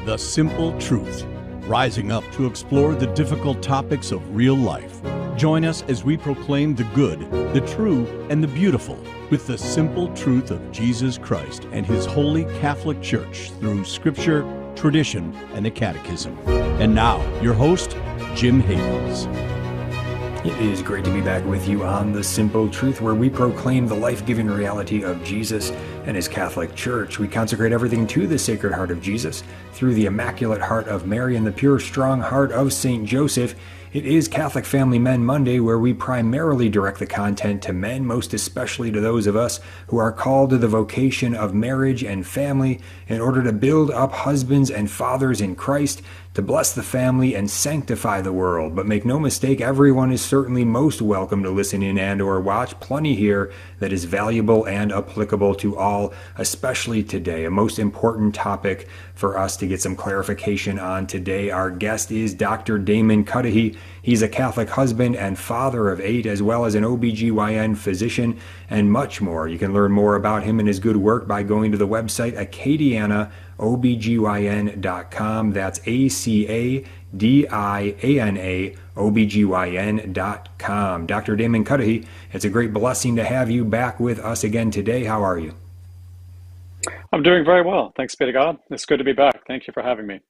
The Simple Truth, rising up to explore the difficult topics of real life. Join us as we proclaim the good, the true, and the beautiful with the simple truth of Jesus Christ and His Holy Catholic Church through Scripture, tradition, and the Catechism. And now, your host, Jim Havens. It is great to be back with you on The Simple Truth, where we proclaim the life-giving reality of Jesus and His Catholic Church. We consecrate everything to the Sacred Heart of Jesus through the Immaculate Heart of Mary and the pure, strong heart of Saint Joseph. It is Catholic Family Men Monday, where we primarily direct the content to men, most especially to those of us who are called to the vocation of marriage and family in order to build up husbands and fathers in Christ, to bless the family and sanctify the world. But make no mistake, everyone is certainly most welcome to listen in and or watch. Plenty here that is valuable and applicable to all, especially today. A most important topic for us to get some clarification on today. Our guest is Dr. Damon Cudihy. He's a Catholic husband and father of 8, as well as an OBGYN physician and much more. You can learn more about him and his good work by going to the website OBGYN.com. That's ACADIANA, OBGYN.com. Dr. Damon Cudihy, it's a great blessing to have you back with us again today. How are you? I'm doing very well. Thanks be to God. It's good to be back. Thank you for having me.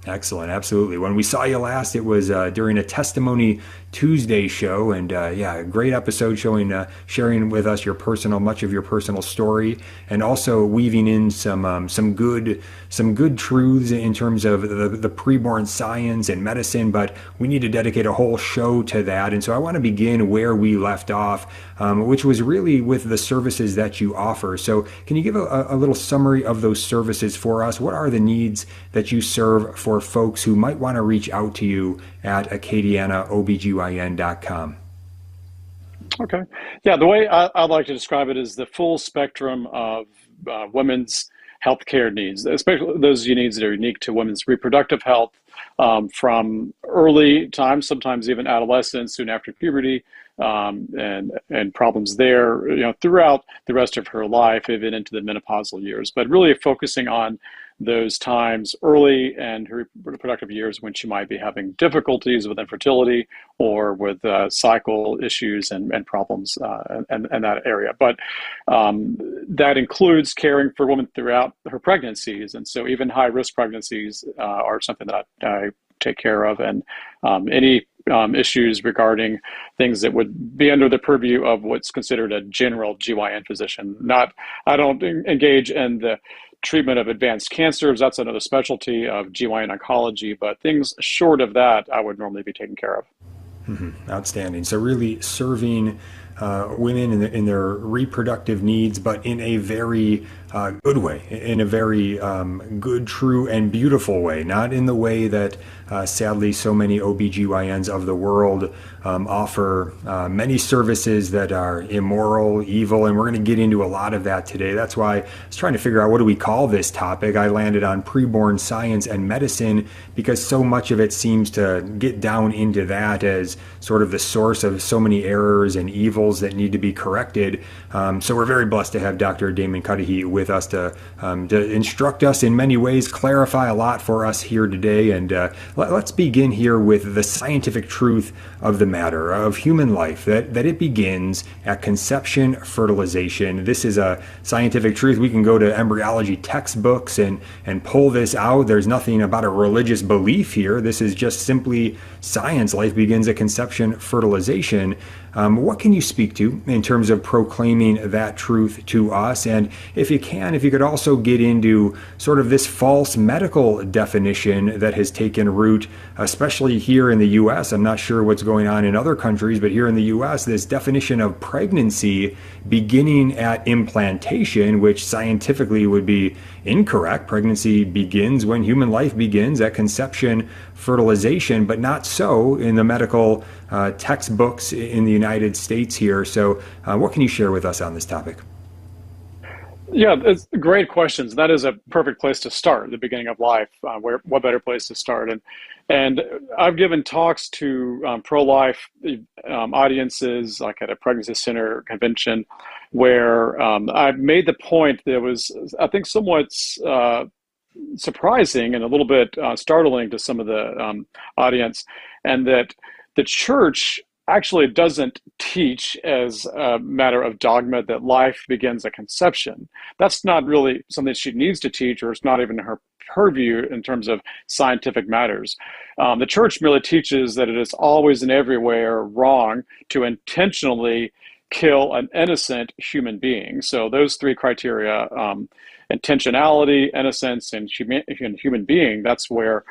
Excellent. Absolutely. When we saw you last, it was during a Testimony Tuesday show, and a great episode sharing with us much of your personal story, and also weaving in some good truths in terms of the preborn science and medicine. But we need to dedicate a whole show to that, and so I want to begin where we left off, which was really with the services that you offer. So, can you give a little summary of those services for us? What are the needs that you serve for folks who might want to reach out to you at acadianaobgyn.com? Okay. Yeah, the way I'd like to describe it is the full spectrum of women's healthcare needs, especially those needs that are unique to women's reproductive health, from early times, sometimes even adolescence, soon after puberty, and problems there, throughout the rest of her life, even into the menopausal years. But really focusing on those times early and her reproductive years when she might be having difficulties with infertility or with cycle issues and problems in that area. But that includes caring for women throughout her pregnancies. And so even high-risk pregnancies are something that I take care of, and any issues regarding things that would be under the purview of what's considered a general GYN physician. I don't engage in the treatment of advanced cancers. That's another specialty of GYN oncology, but things short of that, I would normally be taken care of. Mm-hmm. Outstanding. So really serving women in their reproductive needs, but in a very good way, in a very good, true, and beautiful way, not in the way that sadly so many OBGYNs of the world offer many services that are immoral, evil, and we're going to get into a lot of that today. That's why I was trying to figure out, what do we call this topic? I landed on preborn science and medicine because so much of it seems to get down into that as sort of the source of so many errors and evils that need to be corrected. So we're very blessed to have Dr. Damon Cudihy with us to instruct us in many ways, clarify a lot for us here today. And let's begin here with the scientific truth of the matter of human life, that it begins at conception, fertilization. This is a scientific truth. We can go to embryology textbooks and pull this out. There's nothing about a religious belief here. This is just simply science. Life begins at conception, fertilization. What can you speak to in terms of proclaiming that truth to us? And if you could also get into sort of this false medical definition that has taken root, especially here in the U.S. I'm not sure what's going on in other countries, but here in the U.S., this definition of pregnancy beginning at implantation, which scientifically would be incorrect. Pregnancy begins when human life begins at conception, fertilization, but not so in the medical textbooks in the United States here. So what can you share with us on this topic? Yeah, it's great questions. That is a perfect place to start, the beginning of life. What better place to start? And I've given talks to pro-life audiences, like at a pregnancy center convention, where I've made the point that was, I think, somewhat surprising and a little bit startling to some of the audience, and that the church actually doesn't teach as a matter of dogma that life begins at conception. That's not really something she needs to teach, or it's not even her purview in terms of scientific matters. The church merely teaches that it is always and everywhere wrong to intentionally kill an innocent human being. So those three criteria, intentionality, innocence, and human being, that's where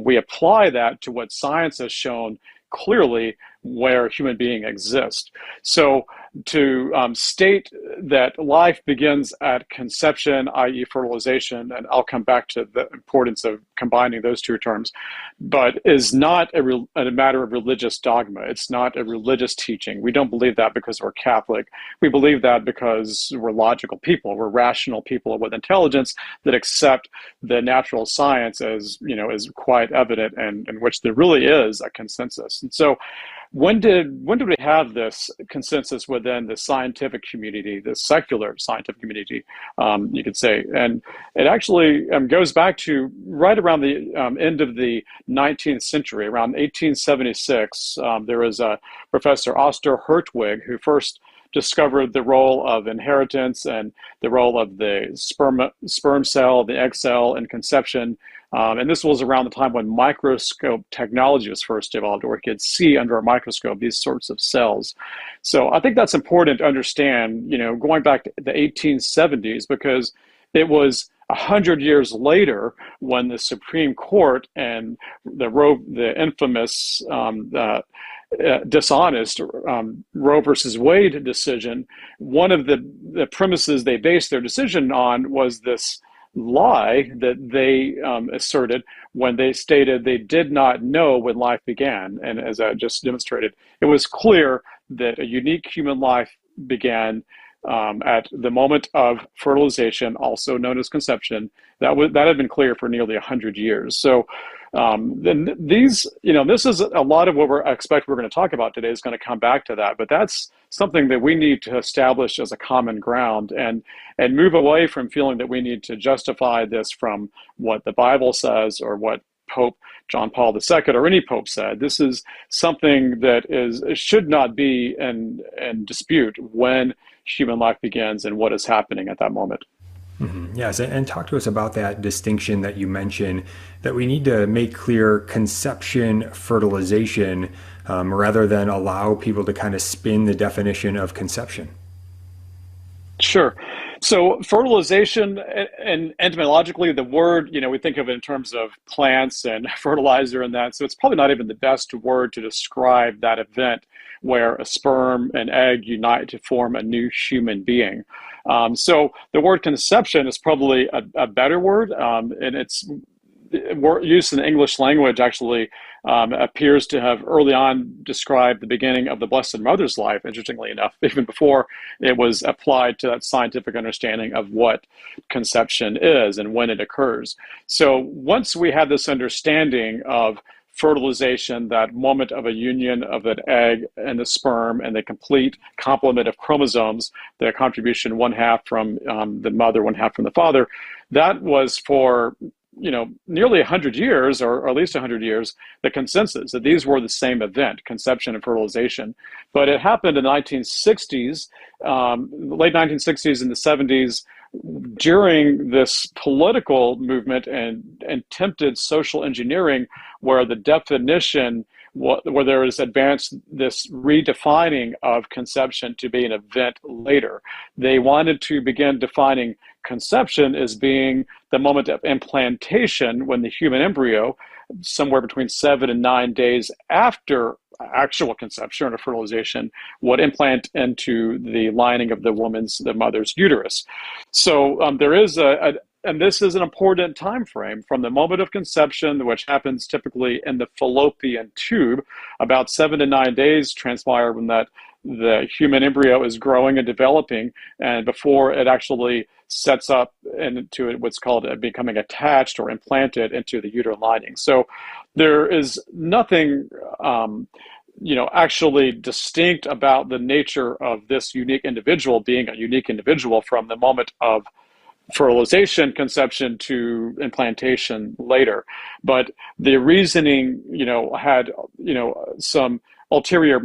we apply that to what science has shown clearly where human being exists. So to state that life begins at conception, i.e. fertilization, and I'll come back to the importance of combining those two terms, but is not a matter of religious dogma. It's not a religious teaching. We don't believe that because we're Catholic. We believe that because we're logical people. We're rational people with intelligence that accept the natural science as, is quite evident, and in which there really is a consensus. And so when did we have this consensus within the scientific community, the secular scientific community, you could say? And it actually goes back to right around the end of the 19th century, around 1876. There was a Professor Oster Hertwig who first discovered the role of inheritance and the role of the sperm cell, the egg cell in conception. And this was around the time when microscope technology was first developed, where you could see under a microscope these sorts of cells. So I think that's important to understand, going back to the 1870s, because it was 100 years later when the Supreme Court and the infamous dishonest Roe versus Wade decision, one of the premises they based their decision on was this lie that they asserted when they stated they did not know when life began. And as I just demonstrated, it was clear that a unique human life began at the moment of fertilization, also known as conception. That had been clear for nearly 100 years. So then this is a lot of what we're going to talk about today is going to come back to that. But that's something that we need to establish as a common ground, and move away from feeling that we need to justify this from what the Bible says or what Pope John Paul II or any pope said. This is something that should not be in dispute when human life begins and what is happening at that moment. Mm-hmm. Yes, and talk to us about that distinction that you mentioned, that we need to make clear conception, fertilization, rather than allow people to kind of spin the definition of conception. Sure. So fertilization, and etymologically, the word, we think of it in terms of plants and fertilizer and that. So it's probably not even the best word to describe that event where a sperm and egg unite to form a new human being. So the word conception is probably a better word, and it's used in the English language actually appears to have early on described the beginning of the Blessed Mother's life, interestingly enough, even before it was applied to that scientific understanding of what conception is and when it occurs. So once we have this understanding of fertilization, that moment of a union of an egg and the sperm and the complete complement of chromosomes, the contribution one half from the mother, one half from the father, that was for nearly 100 years, or at least 100 years, the consensus that these were the same event, conception and fertilization. But it happened in the 1960s, late 1960s and the 70s, during this political movement and attempted social engineering, where the definition, where there is advanced this redefining of conception to be an event later. They wanted to begin defining conception as being the moment of implantation, when the human embryo, somewhere between 7 and 9 days after actual conception or fertilization, would implant into the lining of the mother's uterus. So there is and this is an important time frame from the moment of conception, which happens typically in the fallopian tube. About 7 to 9 days transpire when the human embryo is growing and developing, and before it actually sets up into what's called becoming attached or implanted into the uterine lining. So there is nothing actually distinct about the nature of this unique individual being a unique individual from the moment of fertilization, conception to implantation later. But the reasoning, had, some ulterior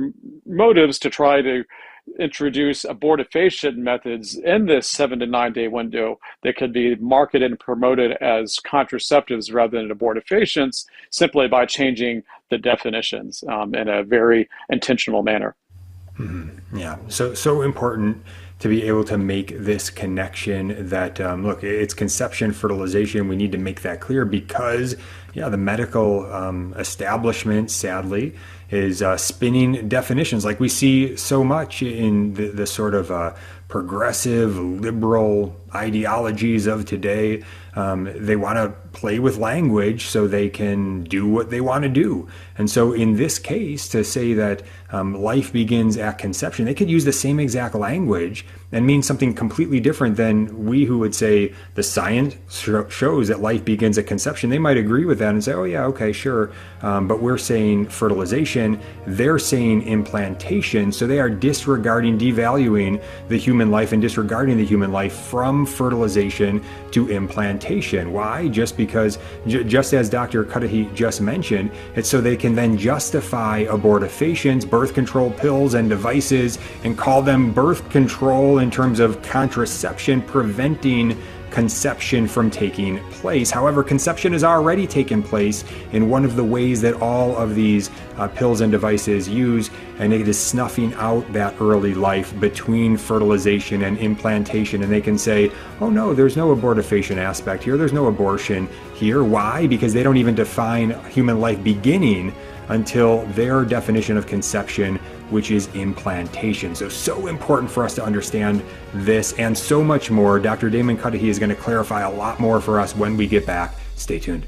motives to try to introduce abortifacient methods in this 7 to 9 day window that could be marketed and promoted as contraceptives rather than abortifacients, simply by changing the definitions in a very intentional manner. Mm-hmm. Yeah, so important to be able to make this connection that, look, it's conception, fertilization. We need to make that clear because, the medical establishment, sadly, is spinning definitions like we see so much in the sort of progressive, liberal ideologies of today. They want to play with language so they can do what they want to do. And so in this case, to say that life begins at conception, they could use the same exact language and mean something completely different than we who would say the science shows that life begins at conception. They might agree with that and say, oh yeah, okay, sure. But we're saying fertilization, they're saying implantation. So they are disregarding, devaluing the human life and disregarding the human life from fertilization to implantation. Why? Just because, just as Dr. Cudihy just mentioned, it's so they can then justify abortifacients, birth control pills and devices, and call them birth control in terms of contraception, preventing conception from taking place. However, conception has already taken place in one of the ways that all of these pills and devices use, and it is snuffing out that early life between fertilization and implantation. And they can say, oh no, there's no abortifacient aspect here, there's no abortion here. Why? Because they don't even define human life beginning until their definition of conception, which is implantation. So important for us to understand this and so much more. Dr. Damon Cudihy is going to clarify a lot more for us when we get back. Stay tuned.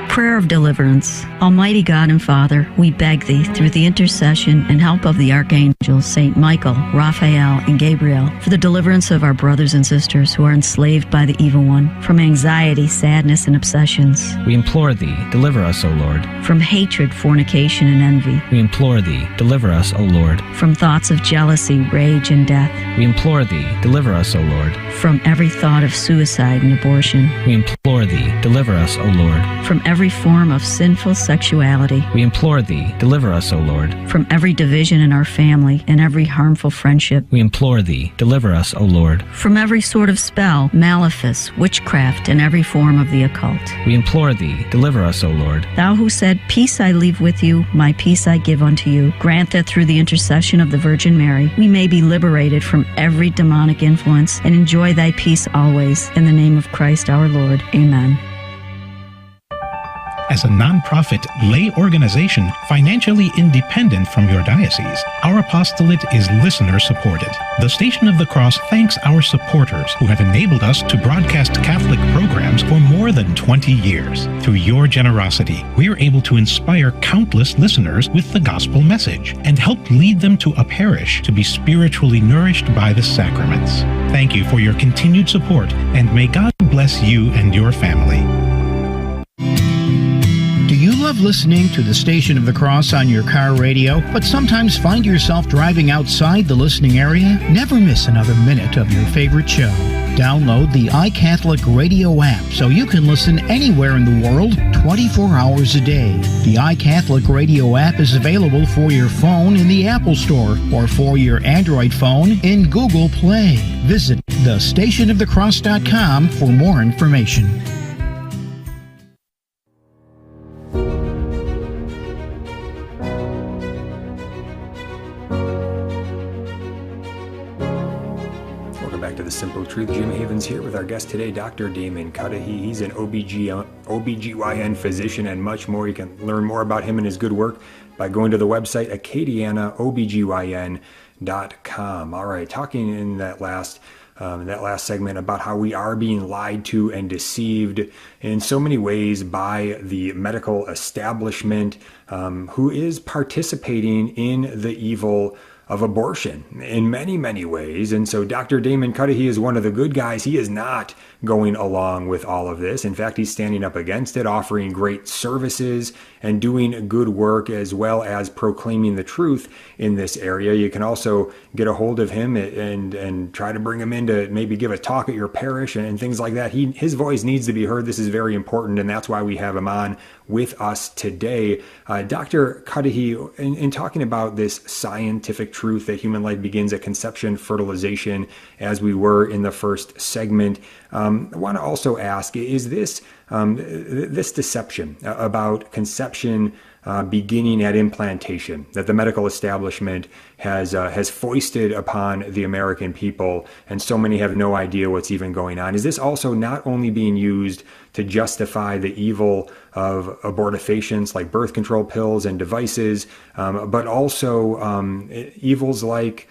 Prayer of deliverance. Almighty God and Father, we beg Thee, through the intercession and help of the archangels, Saint Michael, Raphael, and Gabriel, for the deliverance of our brothers and sisters who are enslaved by the evil one, from anxiety, sadness, and obsessions. We implore Thee, deliver us, O Lord. From hatred, fornication, and envy. We implore Thee, deliver us, O Lord. From thoughts of jealousy, rage, and death. We implore Thee, deliver us, O Lord. From every thought of suicide and abortion. We implore Thee, deliver us, O Lord. From every form of sinful sexuality. We implore Thee, deliver us, O Lord. From every division in our family and every harmful friendship. We implore Thee, deliver us, O Lord. From every sort of spell, malefice, witchcraft, and every form of the occult. We implore Thee, deliver us, O Lord. Thou who said, peace I leave with you, my peace I give unto you, grant that through the intercession of the Virgin Mary, we may be liberated from every demonic influence and enjoy Thy peace always. In the name of Christ our Lord. Amen. As a nonprofit lay organization financially independent from your diocese, our apostolate is listener-supported. The Station of the Cross thanks our supporters who have enabled us to broadcast Catholic programs for more than 20 years. Through your generosity, we are able to inspire countless listeners with the gospel message and help lead them to a parish to be spiritually nourished by the sacraments. Thank you for your continued support, and may God bless you and your family. Do you love listening to the Station of the Cross on your car radio, but sometimes find yourself driving outside the listening area? Never miss another minute of your favorite show. Download the iCatholic Radio app so you can listen anywhere in the world 24 hours a day. The iCatholic Radio app is available for your phone in the Apple Store or for your Android phone in Google Play. Visit thestationofthecross.com for more information. The Simple Truth. Jim Havens here with our guest today, Dr. Damon Cudihy. He's an OBGYN physician and much more. You can learn more about him and his good work by going to the website acadianaobgyn.com. All right, talking in that last segment about how we are being lied to and deceived in so many ways by the medical establishment, who is participating in the evil of abortion in many, many ways. And so Dr. Damon Cudihy is one of the good guys. He is not going along with all of this. In fact, he's standing up against it, offering great services and doing good work as well as proclaiming the truth in this area. You can also get a hold of him and try to bring him in to maybe give a talk at your parish and things like that. His voice needs to be heard. This is very important, and that's why we have him on with us today. Dr. Cudihy, in talking about this scientific truth that human life begins at conception, fertilization, as we were in the first segment, I want to also ask, is this deception about conception beginning at implantation that the medical establishment has foisted upon the American people, and so many have no idea what's even going on? Is this also not only being used to justify the evil of abortifacients like birth control pills and devices, but also evils like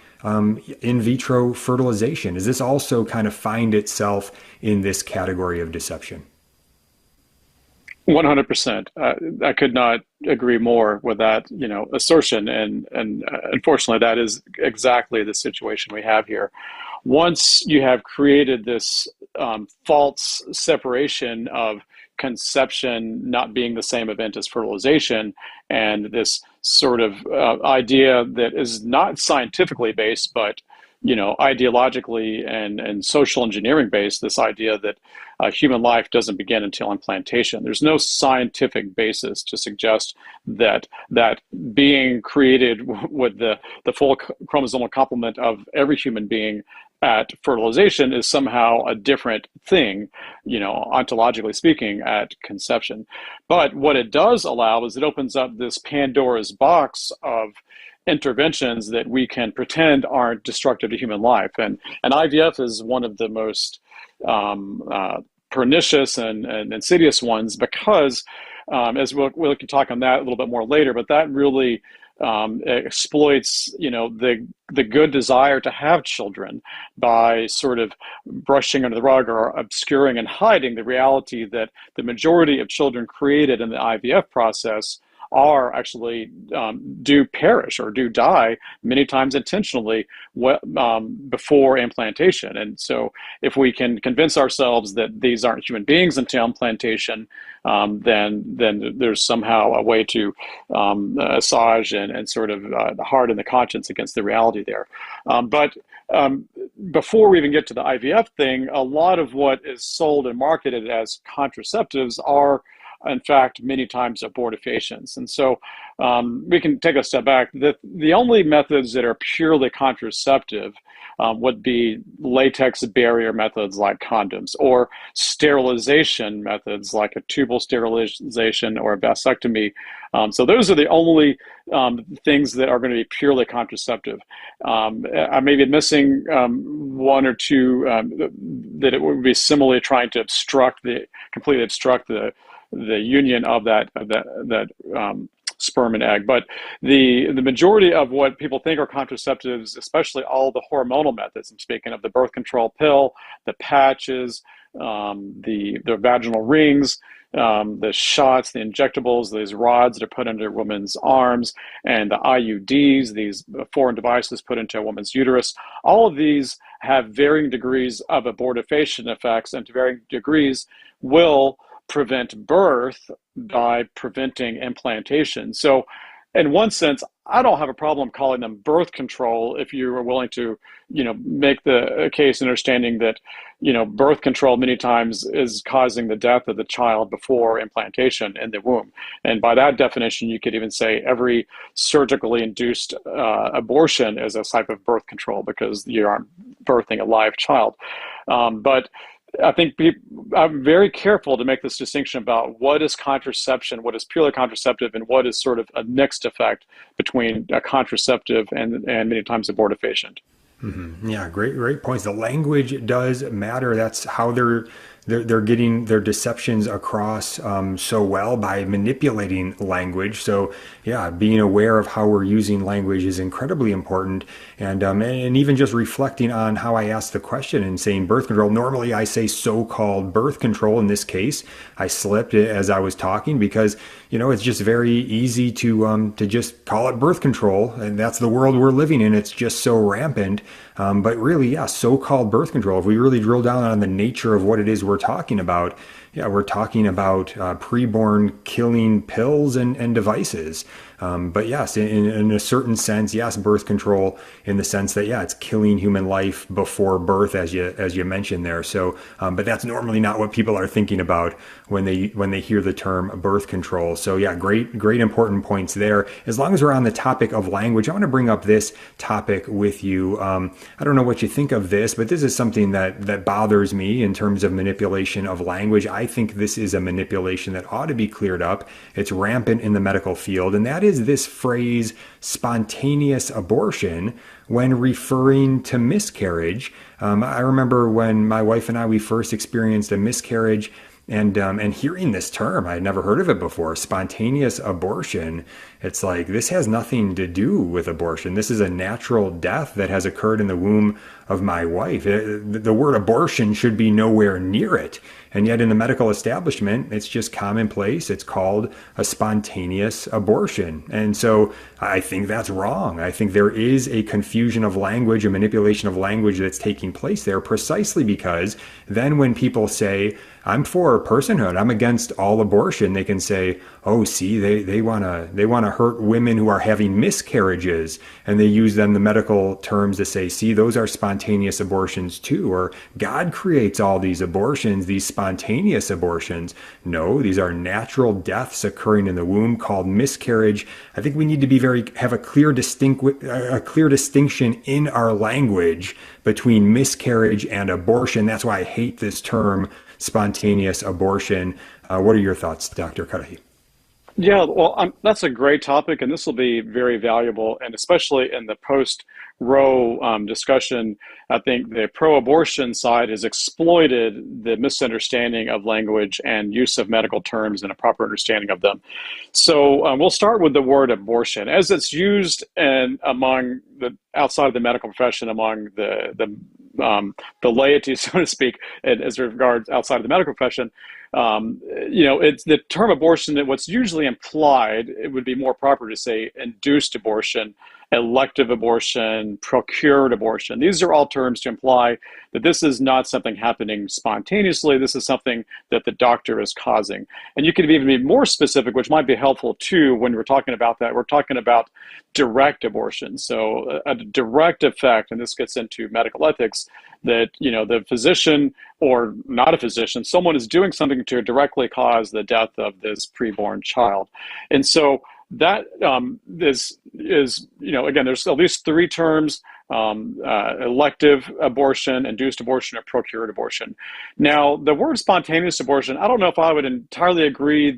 in vitro fertilization? Does this also kind of find itself in this category of deception? 100%. I could not agree more with that, assertion. And unfortunately, that is exactly the situation we have here. Once you have created this false separation of conception not being the same event as fertilization, and this sort of idea that is not scientifically based, but ideologically and social engineering based, this idea that human life doesn't begin until implantation. There's no scientific basis to suggest that being created with the full chromosomal complement of every human being at fertilization is somehow a different thing, ontologically speaking, at conception. But what it does allow is it opens up this Pandora's box of interventions that we can pretend aren't destructive to human life. And IVF is one of the most pernicious and insidious ones, because as we can talk on that a little bit more later, but that really exploits the good desire to have children by sort of brushing under the rug or obscuring and hiding the reality that the majority of children created in the IVF process are actually do perish or do die, many times intentionally, before implantation. And so if we can convince ourselves that these aren't human beings until implantation, then there's somehow a way to assuage and sort of harden the conscience against the reality there. But before we even get to the IVF thing, a lot of what is sold and marketed as contraceptives are, in fact, many times abortifacients. And so we can take a step back. The only methods that are purely contraceptive would be latex barrier methods like condoms, or sterilization methods like a tubal sterilization or a vasectomy. So those are the only things that are going to be purely contraceptive. I may be missing one or two that it would be similarly trying to completely obstruct the union of that sperm and egg. But the majority of what people think are contraceptives, especially all the hormonal methods, I'm speaking of the birth control pill, the patches, the vaginal rings, the shots, the injectables, these rods that are put under a woman's arms, and the IUDs, these foreign devices put into a woman's uterus, all of these have varying degrees of abortifacient effects, and to varying degrees will prevent birth by preventing implantation. So in one sense, I don't have a problem calling them birth control if you are willing to, make the case understanding that, birth control many times is causing the death of the child before implantation in the womb. And by that definition, you could even say every surgically induced abortion is a type of birth control, because you aren't birthing a live child. But I think I'm very careful to make this distinction about what is contraception, what is purely contraceptive, and what is sort of a mixed effect between a contraceptive and many times abortifacient. Mm-hmm. Yeah, great points. The language does matter. That's how they're getting their deceptions across so well, by manipulating language. So yeah, being aware of how we're using language is incredibly important. And even just reflecting on how I asked the question and saying birth control. Normally I say so-called birth control. In this case, I slipped as I was talking, because it's just very easy to just call it birth control, and that's the world we're living in. It's just so rampant. But really, yeah, so-called birth control, if we really drill down on the nature of what it is we're talking about, Yeah, we're talking about preborn killing pills and devices. But yes, in a certain sense, yes, birth control in the sense that, yeah, it's killing human life before birth, as you mentioned there. So, but that's normally not what people are thinking about when they hear the term birth control. So yeah, great important points there. As long as we're on the topic of language, I want to bring up this topic with you. I don't know what you think of this, but this is something that bothers me in terms of manipulation of language. I think this is a manipulation that ought to be cleared up. It's rampant in the medical field, and that is this phrase spontaneous abortion when referring to miscarriage. I remember when my wife and we first experienced a miscarriage, and hearing this term, I had never heard of it before, spontaneous abortion. It's like, this has nothing to do with abortion. This is a natural death that has occurred in the womb of my wife. The word abortion should be nowhere near it. And yet in the medical establishment, it's just commonplace. It's called a spontaneous abortion. And so I think that's wrong. I think there is a confusion of language, a manipulation of language that's taking place there, precisely because then when people say, I'm for personhood, I'm against all abortion, they can say, oh, see, they want to hurt women who are having miscarriages. And they use then the medical terms to say, see, those are spontaneous abortions too, or God creates all these abortions, these spontaneous abortions. No, these are natural deaths occurring in the womb called miscarriage. I think we need to have a clear distinction in our language between miscarriage and abortion. That's why I hate this term, spontaneous abortion. What are your thoughts, Dr. Cudihy? Yeah, well, that's a great topic, and this will be very valuable, and especially in the post-Roe discussion. I think the pro-abortion side has exploited the misunderstanding of language and use of medical terms and a proper understanding of them. So we'll start with the word abortion, as it's used among the outside of the medical profession, among the laity, so to speak, as regards outside of the medical profession. It's the term abortion, what's usually implied, it would be more proper to say induced abortion, elective abortion, procured abortion. These are all terms to imply that this is not something happening spontaneously. This is something that the doctor is causing. And you could even be more specific, which might be helpful too when we're talking about that. We're talking about direct abortion. So a direct effect, and this gets into medical ethics, that the physician or not a physician, someone is doing something to directly cause the death of this preborn child. And so that is again, there's at least three terms: elective abortion, induced abortion, or procured abortion. Now, the word spontaneous abortion, I don't know if I would entirely agree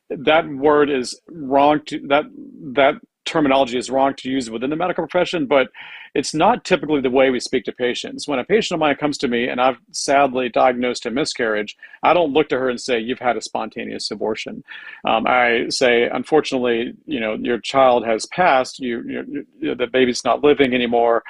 that word is wrong that terminology is wrong to use within the medical profession, but it's not typically the way we speak to patients. When a patient of mine comes to me and I've sadly diagnosed a miscarriage, I don't look to her and say, you've had a spontaneous abortion. I say, unfortunately, your child has passed, the baby's not living anymore,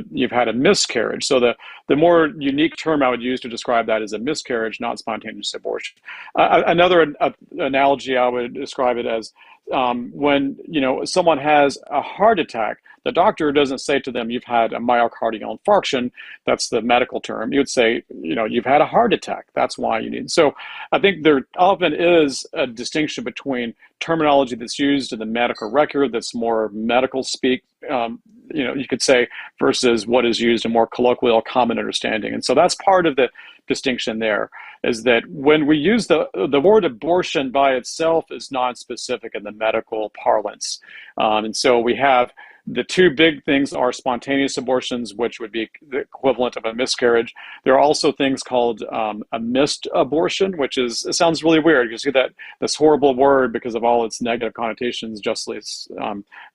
you've had a miscarriage. So the more unique term I would use to describe that is a miscarriage, not spontaneous abortion. Another analogy I would describe it as, when someone has a heart attack, the doctor doesn't say to them, you've had a myocardial infarction. That's the medical term. You would say, you've had a heart attack. That's why you need. So I think there often is a distinction between terminology that's used in the medical record that's more medical speak, you could say, versus what is used in more colloquial common understanding. And so that's part of the distinction there, is that when we use the word abortion by itself is non-specific in the medical parlance. And so we have the two big things are spontaneous abortions, which would be the equivalent of a miscarriage. There are also things called a missed abortion, which it sounds really weird. You see this horrible word because of all its negative connotations justly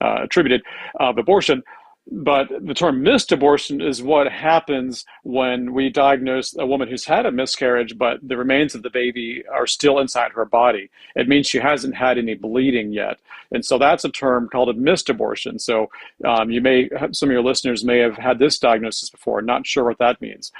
attributed of abortion. But the term missed abortion is what happens when we diagnose a woman who's had a miscarriage, but the remains of the baby are still inside her body. It means she hasn't had any bleeding yet. And so that's a term called a missed abortion. So some of your listeners may have had this diagnosis before, not sure what that means.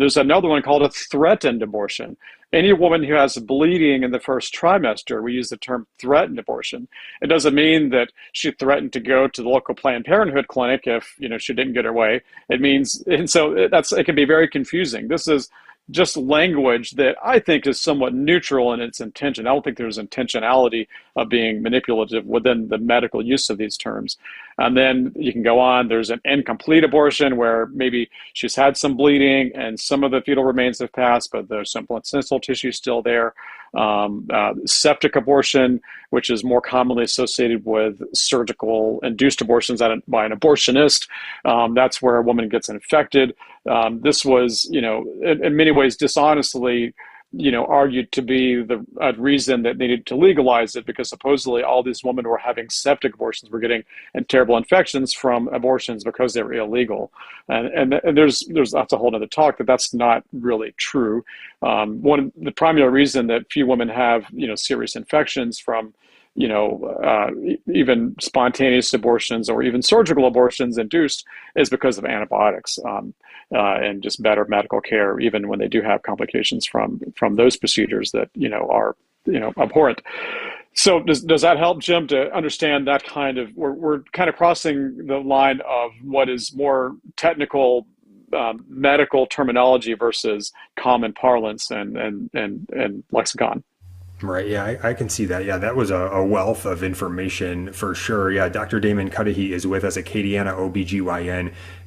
There's another one called a threatened abortion. Any woman who has bleeding in the first trimester, we use the term threatened abortion. It doesn't mean that she threatened to go to the local Planned Parenthood clinic if she didn't get her way. It means, and so it can be very confusing. This is just language that I think is somewhat neutral in its intention. I don't think there's intentionality of being manipulative within the medical use of these terms. And then you can go on. There's an incomplete abortion where maybe she's had some bleeding and some of the fetal remains have passed, but there's some placental tissue still there. Septic abortion, which is more commonly associated with surgical induced abortions by an abortionist. That's where a woman gets infected. This was, in many ways dishonestly, argued to be the reason that they needed to legalize it, because supposedly all these women who were having septic abortions were getting terrible infections from abortions because they were illegal. And there's that's a whole other talk that's not really true. The primary reason that few women have, serious infections from, even spontaneous abortions or even surgical abortions induced is because of antibiotics and just better medical care, even when they do have complications from those procedures that, are, abhorrent. So does that help, Jim, to understand that kind of, we're kind of crossing the line of what is more technical medical terminology versus common parlance and lexicon. Right. Yeah, I can see that. Yeah, that was a wealth of information for sure. Yeah, Dr. Damon Cudihy is with us at Acadiana,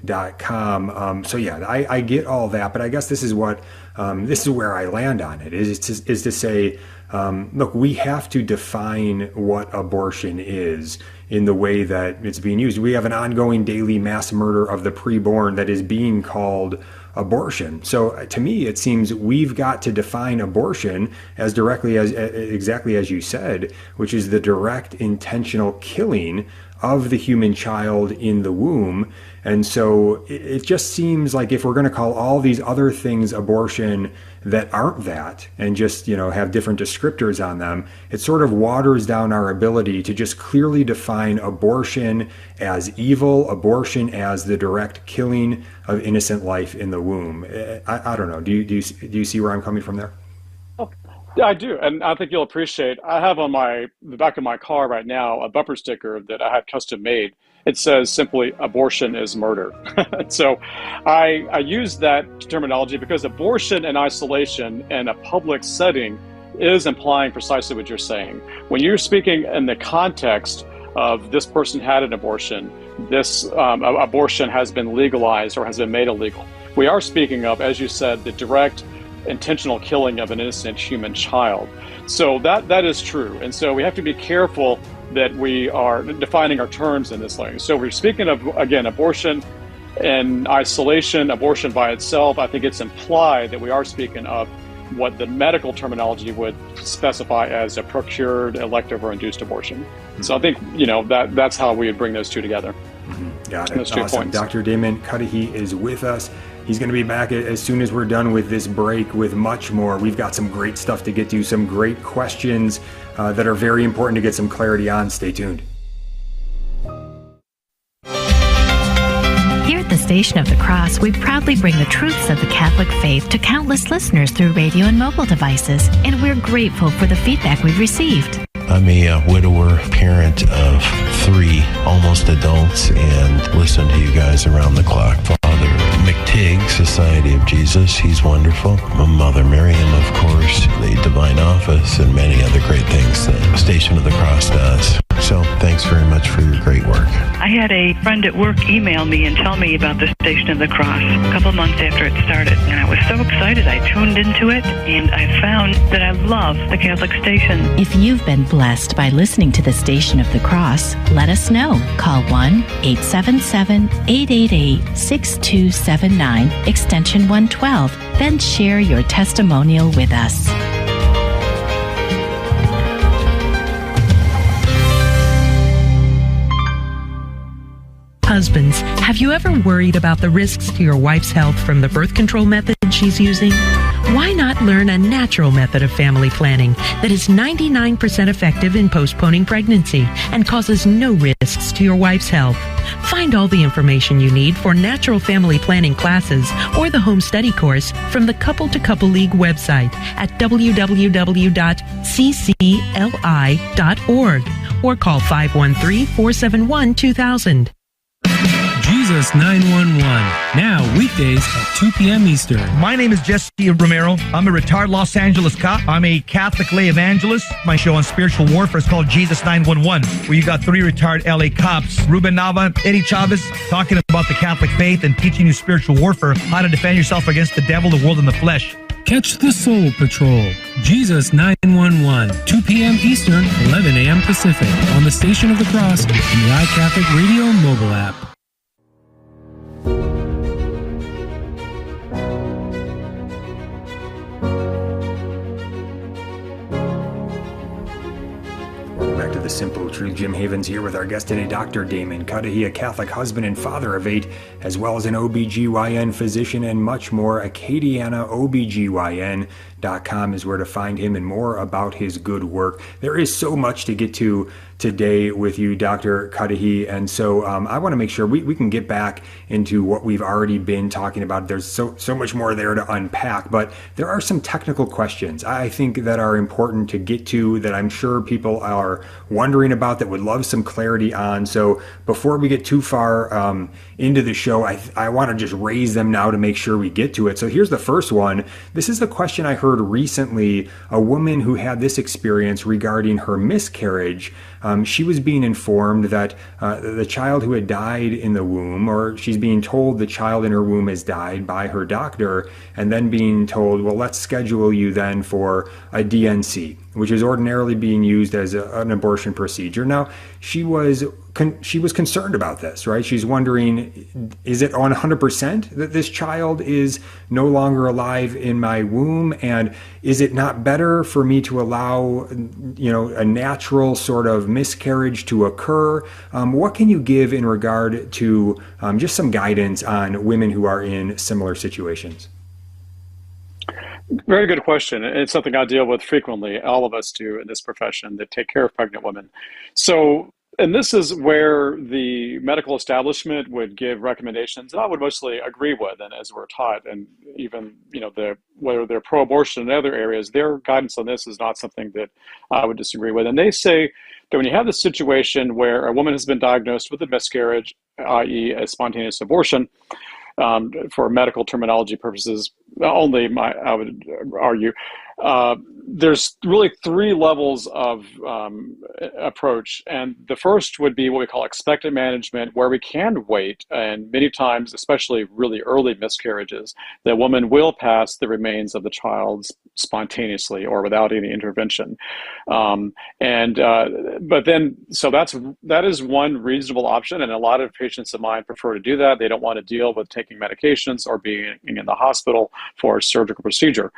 OBGYN.com. So yeah, I get all that, but I guess this is where I land on it is to say, look, we have to define what abortion is in the way that it's being used. We have an ongoing daily mass murder of the preborn that is being called abortion. So to me, it seems we've got to define abortion as exactly as you said, which is the direct intentional killing of the human child in the womb. And so it just seems like if we're going to call all these other things abortion that aren't that, and just, have different descriptors on them, it sort of waters down our ability to just clearly define abortion as evil, abortion as the direct killing of innocent life in the womb. I don't know. Do you see where I'm coming from there? Yeah, I do. And I think you'll appreciate, I have on the back of my car right now a bumper sticker that I had custom made. It says simply, abortion is murder. So I use that terminology because abortion in isolation in a public setting is implying precisely what you're saying. When you're speaking in the context of this person had an abortion, this abortion has been legalized or has been made illegal, we are speaking of, as you said, the direct intentional killing of an innocent human child. So that is true. And so we have to be careful that we are defining our terms in this language. So we're speaking of, again, abortion in isolation, abortion by itself. I think it's implied that we are speaking of what the medical terminology would specify as a procured, elective, or induced abortion. So I think, that's how we would bring those two together. Got it. Those 2 points. Dr. Damon Cudihy is with us. He's going to be back as soon as we're done with this break with much more. We've got some great stuff to get to, some great questions that are very important to get some clarity on. Stay tuned. Here at the Station of the Cross, we proudly bring the truths of the Catholic faith to countless listeners through radio and mobile devices, and we're grateful for the feedback we've received. I'm a widower, parent of 3 almost adults, and listen to you guys around the clock. Father McTigg, Society of Jesus, he's wonderful. Mother Miriam, of course, the Divine Office, and many other great things that Station of the Cross does. So thanks very much for your great work. I had a friend at work email me and tell me about the Station of the Cross a couple months after it started. And I was so excited. I tuned into it, and I found that I love the Catholic station. If you've been blessed by listening to the Station of the Cross, let us know. Call 1-877-888-6279, extension 112. Then share your testimonial with us. Husbands, have you ever worried about the risks to your wife's health from the birth control method she's using? Why not learn a natural method of family planning that is 99% effective in postponing pregnancy and causes no risks to your wife's health? Find all the information you need for natural family planning classes or the home study course from the Couple to Couple League website at www.ccli.org or call 513-471-2000. Jesus 911. Now, weekdays at 2 p.m. Eastern. My name is Jesse Romero. I'm a retired Los Angeles cop. I'm a Catholic lay evangelist. My show on spiritual warfare is called Jesus 911, where you got 3 retired LA cops, Ruben Nava, Eddie Chavez, talking about the Catholic faith and teaching you spiritual warfare, how to defend yourself against the devil, the world, and the flesh. Catch the Soul Patrol, Jesus 911, 2 p.m. Eastern, 11 a.m. Pacific, on the Station of the Cross and the iCatholic Radio mobile app. Back to the Simple Truth. Jim Havens here with our guest today, Dr. Damon Cudihy, a Catholic husband and father of 8, as well as an OBGYN physician and much more. Acadiana OBGYN.com is where to find him and more about his good work. There is so much to get to today with you, Dr. Cudihy, and so I want to make sure we can get back into what we've already been talking about. There's so much more there to unpack, but there are some technical questions I think that are important to get to, that I'm sure people are wondering about, that would love some clarity on. So before we get too far into the show, I want to just raise them now to make sure we get to it. So here's the first one. This is a question I heard recently. A woman who had this experience regarding her miscarriage. She was being informed that the child who had died in the womb, or she's being told the child in her womb has died by her doctor, and then being told, well, let's schedule you then for a DNC, which is ordinarily being used as an abortion procedure. Now, she was concerned about this, right? She's wondering, is it 100% that this child is no longer alive in my womb? And is it not better for me to allow, a natural sort of miscarriage to occur? What can you give in regard to just some guidance on women who are in similar situations? Very good question. It's something I deal with frequently. All of us do in this profession that take care of pregnant women. So, and this is where the medical establishment would give recommendations that I would mostly agree with, and as we're taught, and even whether they're pro-abortion in other areas, their guidance on this is not something that I would disagree with. And they say that when you have this situation where a woman has been diagnosed with a miscarriage, i.e. a spontaneous abortion, for medical terminology purposes only, I would argue, there's really 3 levels of approach. And the first would be what we call expectant management, where we can wait. And many times, especially really early miscarriages, the woman will pass the remains of the child spontaneously or without any intervention. But then, so that is one reasonable option. And a lot of patients of mine prefer to do that. They don't want to deal with taking medications or being in the hospital for a surgical procedure.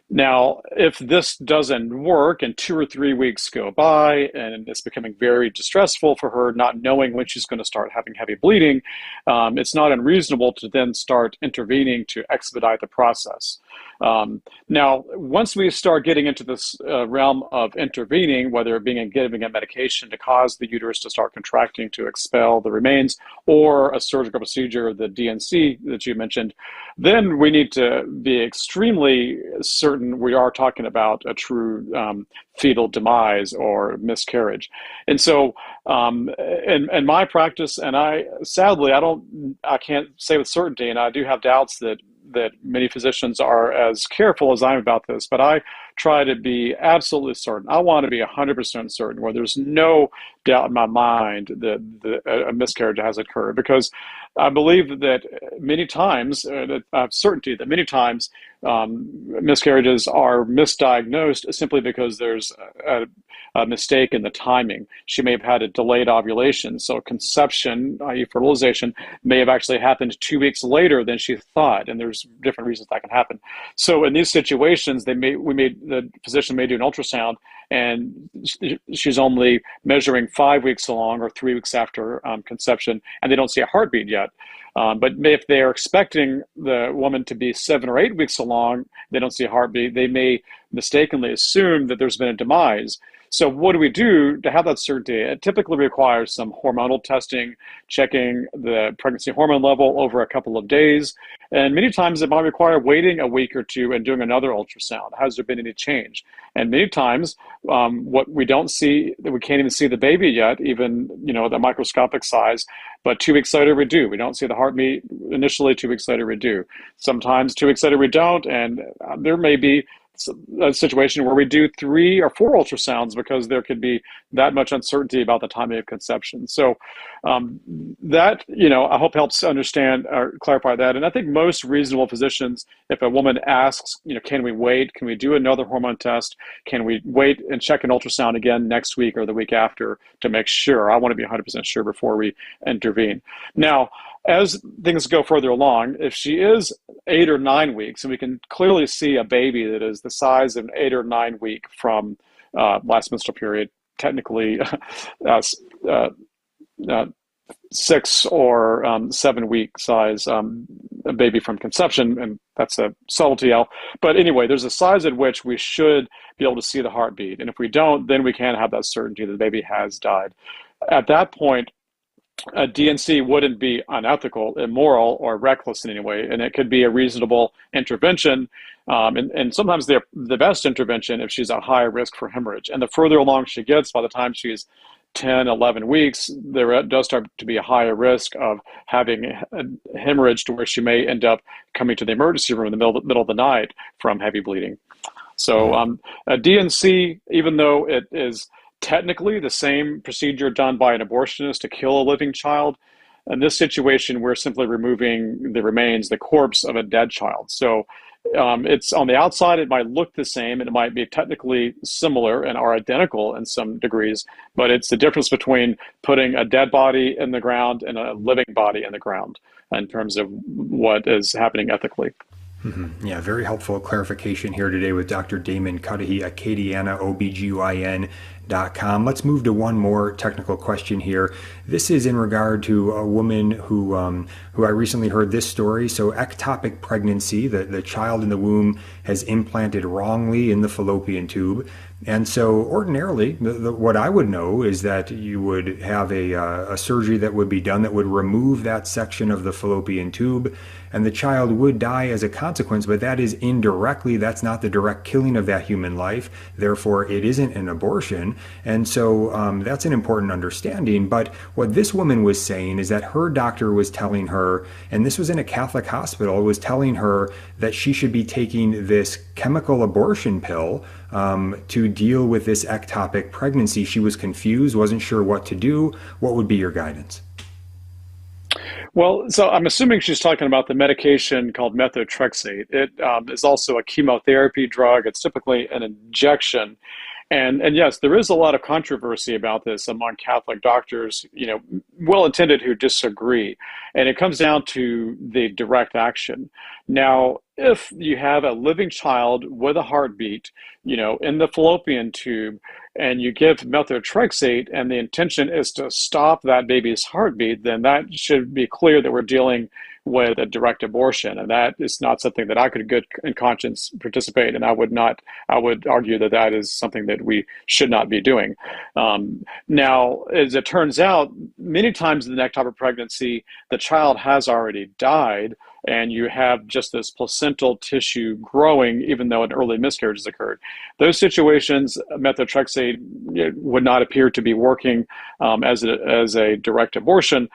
Now, if this doesn't work and 2 or 3 weeks go by and it's becoming very distressful for her, not knowing when she's going to start having heavy bleeding, it's not unreasonable to then start intervening to expedite the process. Now, once we start getting into this realm of intervening, whether it being giving a medication to cause the uterus to start contracting to expel the remains, or a surgical procedure, the DNC that you mentioned, then we need to be extremely certain we are talking about a true fetal demise or miscarriage. And so in my practice, and I can't say with certainty, and I do have doubts that many physicians are as careful as I'm about this, but I try to be absolutely certain. I want to be 100% certain, where there's no doubt in my mind that a miscarriage has occurred, because I believe that many times, I have certainty that many times miscarriages are misdiagnosed simply because there's a mistake in the timing. She may have had a delayed ovulation, so conception, i.e. fertilization, may have actually happened 2 weeks later than she thought, and there's different reasons that can happen. So in these situations, the physician may do an ultrasound, and she's only measuring 5 weeks along or 3 weeks after conception, and they don't see a heartbeat yet. But if they're expecting the woman to be 7 or 8 weeks along, they don't see a heartbeat, they may mistakenly assume that there's been a demise. So what do we do to have that certainty? It typically requires some hormonal testing, checking the pregnancy hormone level over a couple of days. And many times it might require waiting a week or two and doing another ultrasound. Has there been any change? And many times what we don't see, we can't even see the baby yet, even, the microscopic size, but 2 weeks later we do. We don't see the heartbeat initially, 2 weeks later we do. Sometimes 2 weeks later we don't, and there may be a situation where we do 3 or 4 ultrasounds because there could be that much uncertainty about the timing of conception. So that, I hope helps understand or clarify that. And I think most reasonable physicians, if a woman asks, can we wait? Can we do another hormone test? Can we wait and check an ultrasound again next week or the week after to make sure? I want to be 100% sure before we intervene. Now, as things go further along, if she is 8 or 9 weeks, and we can clearly see a baby that is the size of an 8 or 9 week from last menstrual period, technically 6 or 7 week size a baby from conception, and that's a subtlety. But anyway, there's a size at which we should be able to see the heartbeat, and if we don't, then we can't have that certainty that the baby has died. At that point, a DNC wouldn't be unethical, immoral, or reckless in any way, and it could be a reasonable intervention, and sometimes the best intervention if she's at high risk for hemorrhage. And the further along she gets, by the time she's 10, 11 weeks, there does start to be a higher risk of having a hemorrhage to where she may end up coming to the emergency room in the middle of the night from heavy bleeding. So a DNC, even though it is technically the same procedure done by an abortionist to kill a living child, in this situation, we're simply removing the remains, the corpse of a dead child. So it's on the outside, it might look the same, and it might be technically similar and are identical in some degrees, but it's the difference between putting a dead body in the ground and a living body in the ground in terms of what is happening ethically. Mm-hmm. Yeah, very helpful clarification here today with Dr. Damon Cudihy, Acadiana, OBGYN.com. Let's move to one more technical question here. This is in regard to a woman who I recently heard this story. So ectopic pregnancy, the child in the womb has implanted wrongly in the fallopian tube. And so ordinarily, what I would know is that you would have a surgery that would be done that would remove that section of the fallopian tube, and the child would die as a consequence, but that is indirectly, that's not the direct killing of that human life. Therefore, it isn't an abortion. And so that's an important understanding. But what this woman was saying is that her doctor was telling her, and this was in a Catholic hospital, was telling her that she should be taking this chemical abortion pill to deal with this ectopic pregnancy. She was confused, wasn't sure what to do. What would be your guidance? Well, so I'm assuming she's talking about the medication called methotrexate. It is also a chemotherapy drug. It's typically an injection. And yes, there is a lot of controversy about this among Catholic doctors, well-intended, who disagree. And it comes down to the direct action. Now, if you have a living child with a heartbeat, in the fallopian tube, and you give methotrexate, and the intention is to stop that baby's heartbeat, then that should be clear that we're dealing with a direct abortion, and that is not something that I could, good in conscience, participate in. I would argue that that is something that we should not be doing. Now, as it turns out, many times in the ectopic pregnancy, the child has already died, and you have just this placental tissue growing, even though an early miscarriage has occurred. Those situations, methotrexate would not appear to be working as a direct abortion.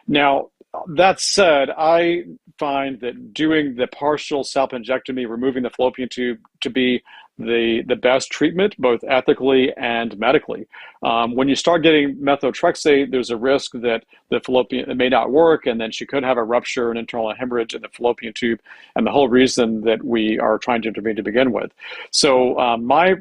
Now, that said, I find that doing the partial self-injectomy, removing the fallopian tube, to be the best treatment, both ethically and medically. When you start getting methotrexate, there's a risk that the fallopian, it may not work, and then she could have a rupture, an internal hemorrhage in the fallopian tube, and the whole reason that we are trying to intervene to begin with. So my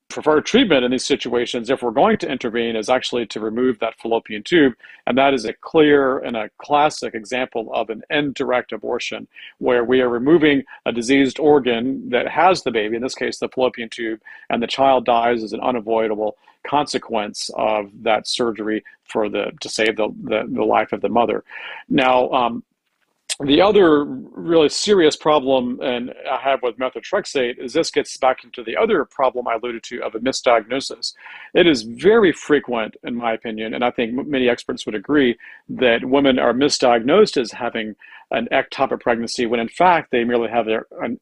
preferred treatment in these situations, if we're going to intervene, is actually to remove that fallopian tube, and that is a clear and a classic example of an indirect abortion, where we are removing a diseased organ that has the baby, in this case the fallopian tube, and the child dies as an unavoidable consequence of that surgery to save the life of the mother. Now, The other really serious problem and I have with methotrexate is this gets back into the other problem I alluded to of a misdiagnosis. It is very frequent, in my opinion, and I think many experts would agree, that women are misdiagnosed as having an ectopic pregnancy when in fact they merely have an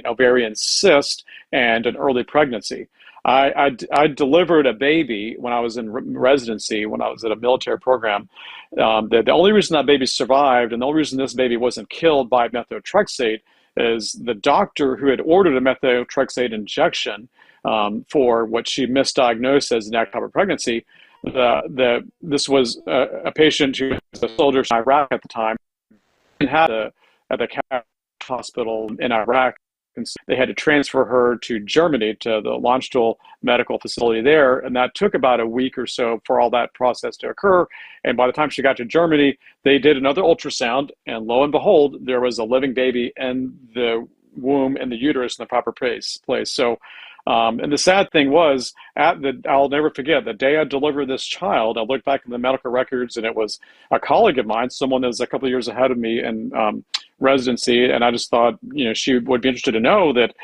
ovarian cyst and an early pregnancy. I delivered a baby when I was in residency, when I was at a military program. The only reason that baby survived and the only reason this baby wasn't killed by methotrexate is the doctor who had ordered a methotrexate injection for what she misdiagnosed as an ectopic pregnancy. This was a patient who was a soldier in Iraq at the time and had at the hospital in Iraq. They had to transfer her to Germany, to the Landstuhl medical facility there, and that took about a week or so for all that process to occur. And by the time she got to Germany, they did another ultrasound, and lo and behold, there was a living baby in the womb and the uterus in the proper place. So, and the sad thing was, I'll never forget, the day I delivered this child, I looked back in the medical records, and it was a colleague of mine, someone that was a couple of years ahead of me in residency, and I just thought, she would be interested to know that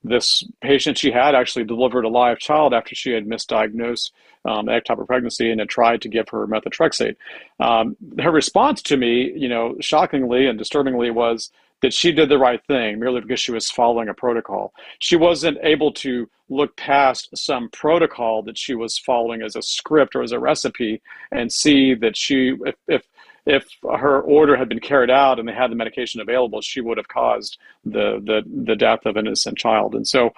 this patient she had actually delivered a live child after she had misdiagnosed ectopic pregnancy and had tried to give her methotrexate. Her response to me, shockingly and disturbingly, was that she did the right thing merely because she was following a protocol. She wasn't able to look past some protocol that she was following as a script or as a recipe and see that if her order had been carried out and they had the medication available, she would have caused the death of an innocent child. And so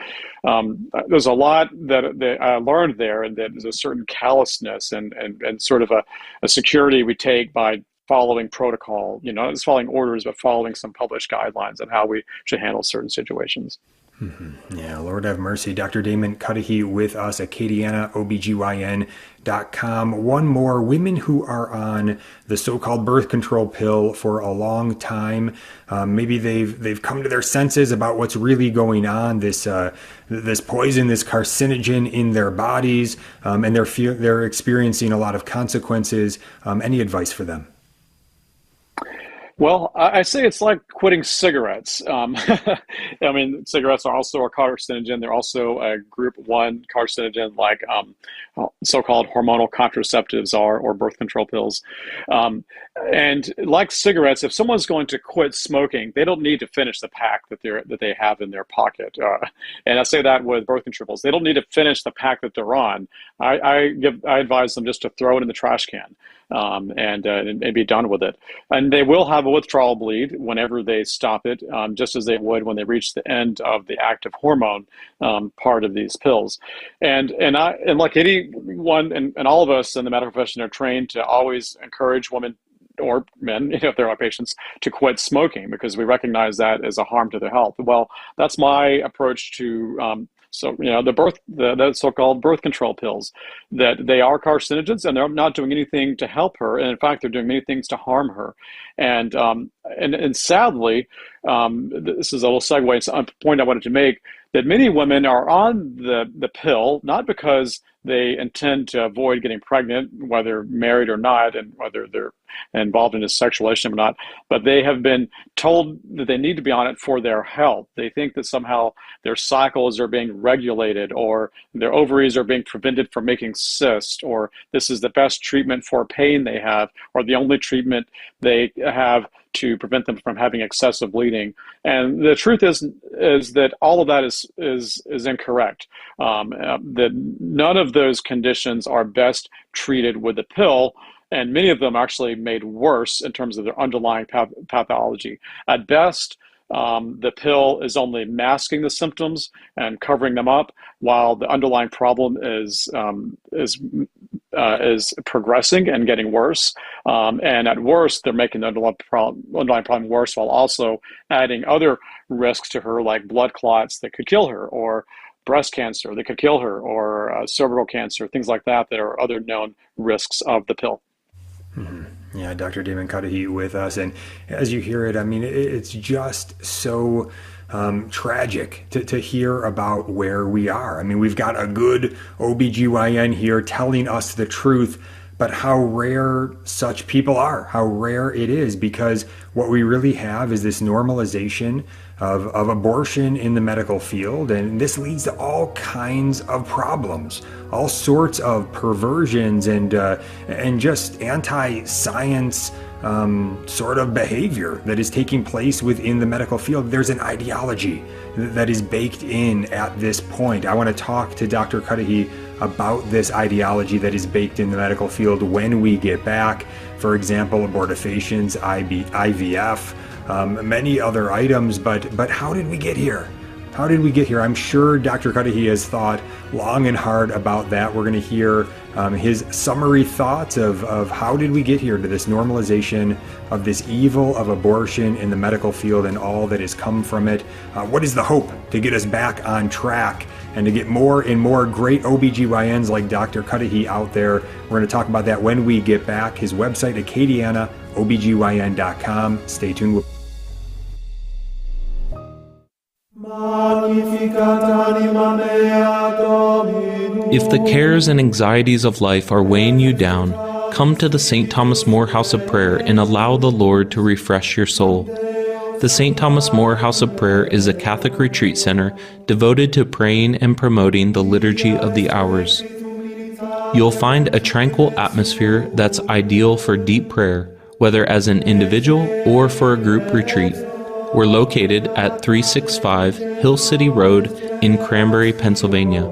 there's a lot that I learned there, and that there's a certain callousness and sort of a security we take by following protocol, not just following orders, but following some published guidelines on how we should handle certain situations. Mm-hmm. Yeah, Lord have mercy. Dr. Damon Cudihy with us at Acadiana, OBGYN.com. One more, women who are on the so-called birth control pill for a long time. Maybe they've come to their senses about what's really going on, this poison, this carcinogen in their bodies, and they're experiencing a lot of consequences. Any advice for them? Well, I say it's like quitting cigarettes. I mean, cigarettes are also a carcinogen. They're also a group 1 carcinogen, like so-called hormonal contraceptives are, or birth control pills. And like cigarettes, if someone's going to quit smoking, they don't need to finish the pack that they have in their pocket. And I say that with birth control pills. They don't need to finish the pack that they're on. I advise them just to throw it in the trash can. And be done with it. And they will have a withdrawal bleed whenever they stop it, just as they would when they reach the end of the active hormone part of these pills. And like anyone and all of us in the medical profession are trained to always encourage women or men, if there are patients, to quit smoking, because we recognize that as a harm to their health. Well, that's my approach to the so-called birth control pills, that they are carcinogens and they're not doing anything to help her, and in fact they're doing many things to harm her. And sadly, this is a little segue. It's a point I wanted to make, that many women are on the pill not because they intend to avoid getting pregnant, whether married or not, and whether they're involved in a sexual relationship or not, but they have been told that they need to be on it for their health. They think that somehow their cycles are being regulated, or their ovaries are being prevented from making cysts, or this is the best treatment for pain they have, or the only treatment they have to prevent them from having excessive bleeding. And the truth is that all of that is incorrect. That none of those conditions are best treated with the pill, and many of them are actually made worse in terms of their underlying pathology. At best, the pill is only masking the symptoms and covering them up, while the underlying problem is progressing and getting worse. And at worst, they're making the underlying problem worse, while also adding other risks to her, like blood clots that could kill her, or breast cancer that could kill her, or cervical cancer, things like that are other known risks of the pill. Mm-hmm. Yeah, Dr. Damon Cudihy with us. And as you hear it, I mean, it's just so tragic to hear about where we are. I mean, we've got a good OBGYN here telling us the truth, but how rare such people are, how rare it is, because what we really have is this normalization of abortion in the medical field. And this leads to all kinds of problems, all sorts of perversions and just anti-science sort of behavior that is taking place within the medical field. There's an ideology that is baked in at this point. I want to talk to Dr. Cudihy about this ideology that is baked in the medical field when we get back. For example, abortifacients, IVF, many other items, but how did we get here? How did we get here? I'm sure Dr. Cudihy has thought long and hard about that. We're going to hear his summary thoughts of how did we get here to this normalization of this evil of abortion in the medical field and all that has come from it. What is the hope to get us back on track and to get more and more great OBGYNs like Dr. Cudihy out there? We're going to talk about that when we get back. His website, OBGYN.com. Stay tuned. If the cares and anxieties of life are weighing you down, come to the St. Thomas More House of Prayer and allow the Lord to refresh your soul. The St. Thomas More House of Prayer is a Catholic retreat center devoted to praying and promoting the Liturgy of the Hours. You'll find a tranquil atmosphere that's ideal for deep prayer, whether as an individual or for a group retreat. We're located at 365 Hill City Road in Cranberry, Pennsylvania.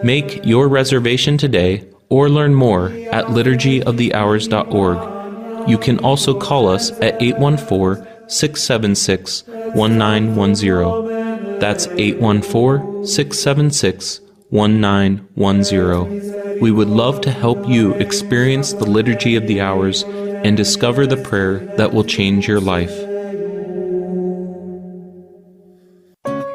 Make your reservation today or learn more at liturgyofthehours.org. You can also call us at 814-676-1910. That's 814-676-1910. We would love to help you experience the Liturgy of the Hours and discover the prayer that will change your life.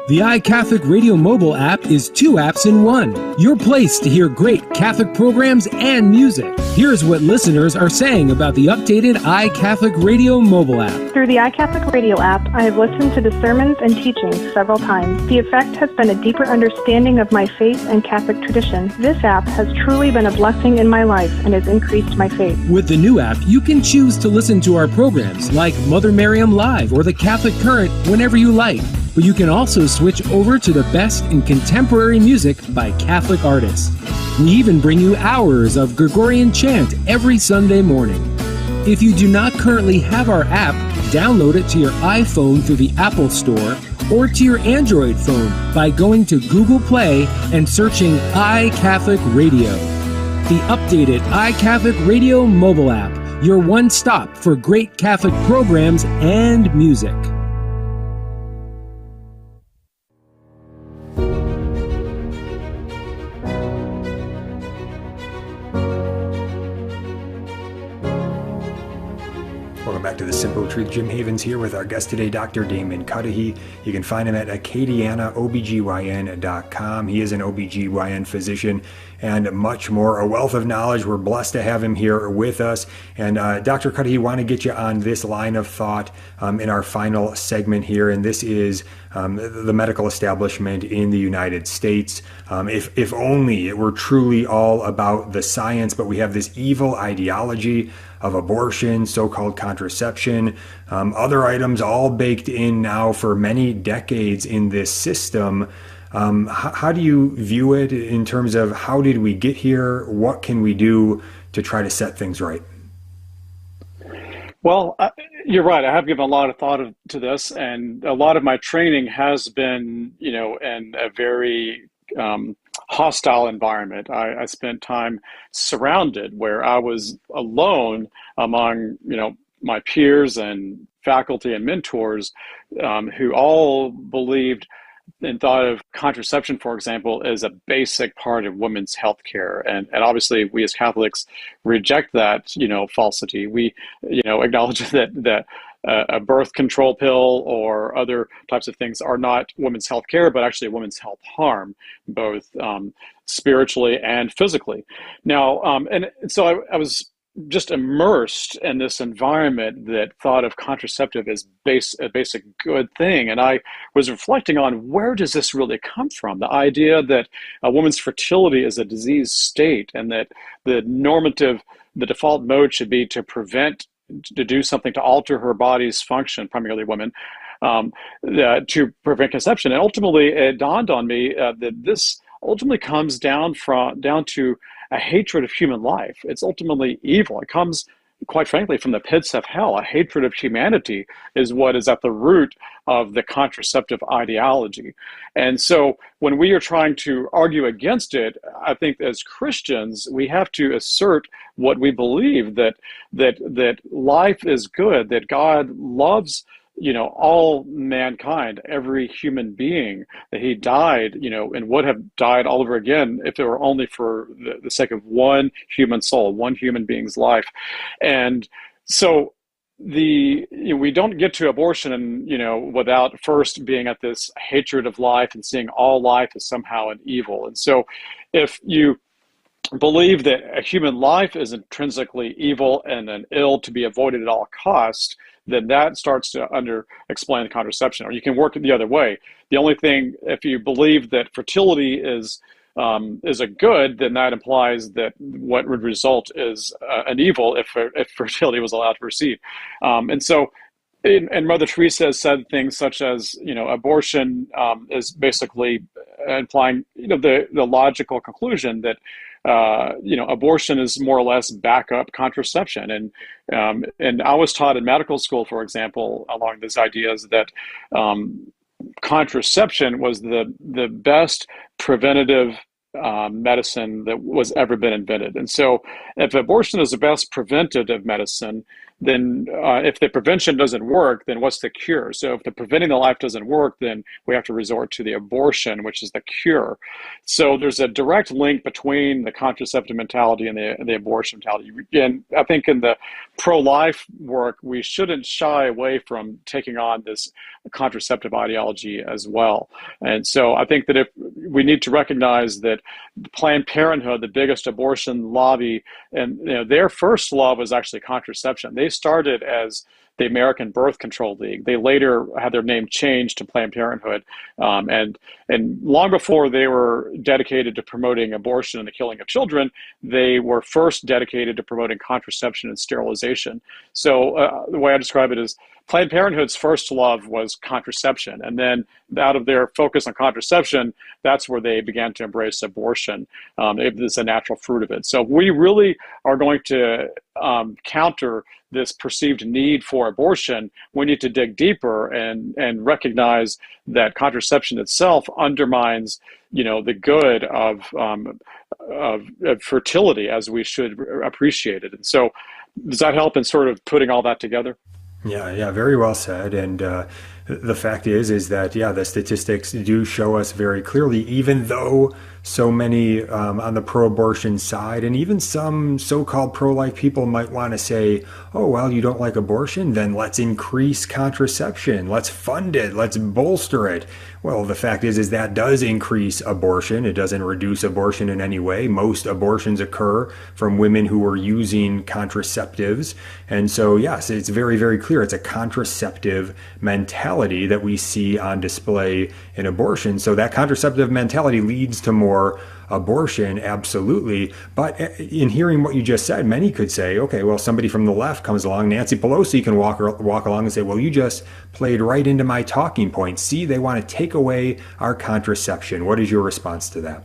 The iCatholic Radio mobile app is 2 apps in 1. Your place to hear great Catholic programs and music. Here's what listeners are saying about the updated iCatholic Radio mobile app. Through the iCatholic Radio app, I have listened to the sermons and teachings several times. The effect has been a deeper understanding of my faith and Catholic tradition. This app has truly been a blessing in my life and has increased my faith. With the new app, you can choose to listen to our programs like Mother Miriam Live or The Catholic Current whenever you like. But you can also switch over to the best in contemporary music by Catholic artists. We even bring you hours of Gregorian chant every Sunday morning. If you do not currently have our app, download it to your iPhone through the Apple Store or to your Android phone by going to Google Play and searching iCatholic Radio. The updated iCatholic Radio mobile app, your one stop for great Catholic programs and music. Welcome back to The Simple Truth. Jim Havens here with our guest today, Dr. Damon Cudihy. You can find him at acadianaobgyn.com. He is an OBGYN physician and much more, a wealth of knowledge. We're blessed to have him here with us. And Dr. Cudihy, want to get you on this line of thought in our final segment here, and this is the medical establishment in the United States. If only it were truly all about the science, but we have this evil ideology of abortion, so-called contraception, other items all baked in now for many decades in this system. How do you view it in terms of how did we get here? What can we do to try to set things right? Well, you're right. I have given a lot of thought to this, and a lot of my training has been, in a very hostile environment. I spent time surrounded where I was alone among, my peers and faculty and mentors who all believed and thought of contraception, for example, as a basic part of women's health care. And obviously we as Catholics reject that, falsity. We, acknowledge that a birth control pill or other types of things are not women's health care, but actually women's health harm, both spiritually and physically. Now, and so I was just immersed in this environment that thought of contraceptive as a basic good thing. And I was reflecting on, where does this really come from? The idea that a woman's fertility is a disease state and that the normative the default mode should be to do something to alter her body's function, primarily women, to prevent conception. And ultimately, it dawned on me that this ultimately comes down to a hatred of human life. It's ultimately evil. It comes, quite frankly, from the pits of hell. A hatred of humanity is what is at the root of the contraceptive ideology. And so when we are trying to argue against it, I think as Christians, we have to assert what we believe, that life is good, that God loves all mankind, every human being, that he died, and would have died all over again if it were only for the sake of one human soul, one human being's life. And so we don't get to abortion, without first being at this hatred of life and seeing all life as somehow an evil. And so if you believe that a human life is intrinsically evil and an ill to be avoided at all costs, then that starts to explain the contraception. Or you can work it the other way. The only thing, if you believe that fertility is a good, then that implies that what would result is an evil if fertility was allowed to proceed. And so, and Mother Teresa has said things such as, abortion is basically implying, the logical conclusion that abortion is more or less backup contraception. And I was taught in medical school, for example, along these ideas that contraception was the best preventative medicine that was ever been invented. And so if abortion is the best preventative medicine, then if the prevention doesn't work, then what's the cure? So if the preventing the life doesn't work, then we have to resort to the abortion, which is the cure. So there's a direct link between the contraceptive mentality and the abortion mentality. And I think in the pro-life work, we shouldn't shy away from taking on this contraceptive ideology as well. And so I think that if we need to recognize that Planned Parenthood, the biggest abortion lobby, and their first love was actually contraception. They started as the American Birth Control League. They later had their name changed to Planned Parenthood. And long before they were dedicated to promoting abortion and the killing of children, they were first dedicated to promoting contraception and sterilization. So the way I describe it is Planned Parenthood's first love was contraception. And then out of their focus on contraception, that's where they began to embrace abortion. It's a natural fruit of it. So we really are going to counter this perceived need for abortion. We need to dig deeper and recognize that contraception itself undermines, the good of fertility as we should appreciate it. And so does that help in sort of putting all that together? Yeah, very well said. And the fact is that, the statistics do show us very clearly, even though so many on the pro-abortion side, and even some so-called pro-life people might want to say, oh, well, you don't like abortion? Then let's increase contraception. Let's fund it. Let's bolster it. Well, the fact is that does increase abortion. It doesn't reduce abortion in any way. Most abortions occur from women who are using contraceptives. And so, yes, it's very, very clear. It's a contraceptive mentality that we see on display in abortion. So that contraceptive mentality leads to more abortion, absolutely. But in hearing what you just said, many could say, okay, well, somebody from the left comes along, Nancy Pelosi can walk along and say, well, you just played right into my talking point. See, they want to take away our contraception. What is your response to that?